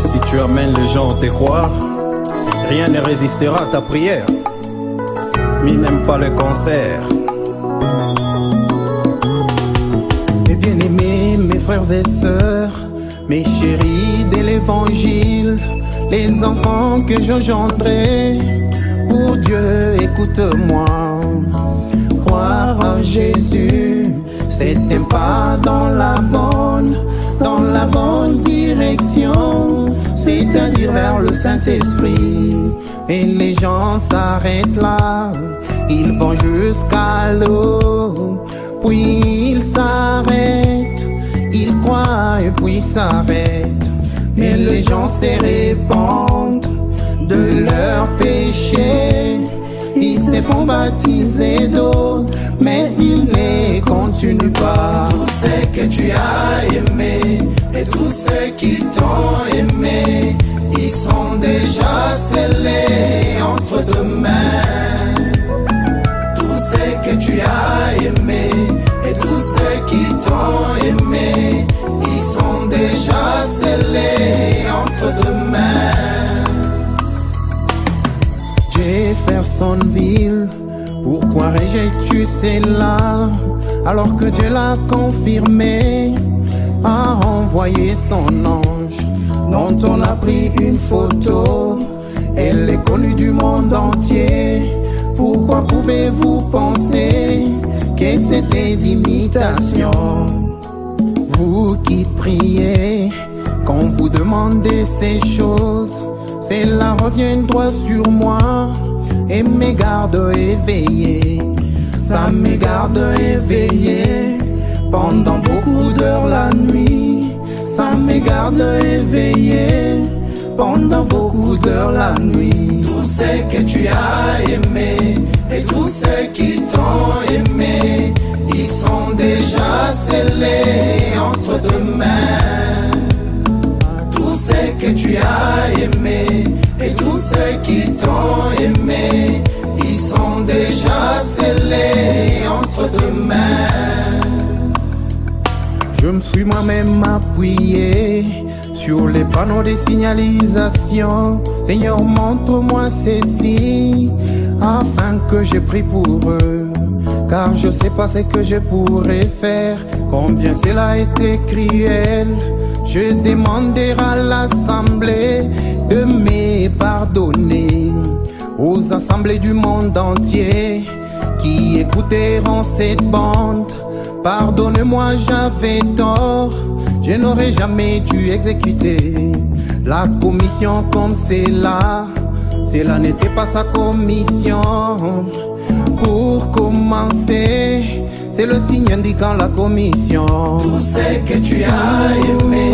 Si tu amènes les gens à te croire, rien ne résistera à ta prière. Mais n'aime pas le concert. Mes bien-aimés, mes frères et sœurs, mes chéris de l'évangile, les enfants que j'engendrai, pour Dieu, écoute-moi. Croire en Jésus, c'est un pas dans la bonne direction, c'est-à-dire vers le Saint-Esprit. Et les gens s'arrêtent là, ils vont jusqu'à l'eau, puis ils s'arrêtent, ils croient et puis s'arrêtent. Mais les gens se répandent de leurs péchés, ils se font baptiser d'eau, mais ils ne continuent pas. Tous ceux que tu as aimés et tous ceux qui t'ont aimé, ils sont déjà scellés entre deux mains. Tous ceux que tu as aimés et tous ceux qui t'ont aimé, ils sont déjà scellés entre deux mains. Jeffersonville, pourquoi rejettes-tu cela alors que Dieu l'a confirmé, a envoyé son ange dont on a pris une photo. Elle est connue du monde entier. Pourquoi pouvez-vous penser que c'était d'imitation? Vous qui priez, quand vous demandez ces choses, cela revient droit sur moi et me garde éveillé. Ça me garde éveillé pendant beaucoup d'heures la nuit. Ça me garde éveillé pendant beaucoup d'heures la nuit. Tous ceux que tu as aimés et tous ceux qui t'ont aimé, ils sont déjà scellés entre deux mains. Tous ceux que tu as aimés et tous ceux qui t'ont aimé, ils sont déjà scellés entre deux mains. Je me suis moi-même appuyé sur les panneaux de signalisation. Seigneur, montre-moi ceci, afin que je prie pour eux. Car je sais pas ce que je pourrais faire, combien cela a été cruel. Je demanderai à l'assemblée de me pardonner, aux assemblées du monde entier qui écouteront cette bande. Pardonne-moi, j'avais tort, je n'aurais jamais dû exécuter la commission comme cela. Cela n'était pas sa commission. Pour commencer, c'est le signe indiquant la commission. Tout ce que tu as aimé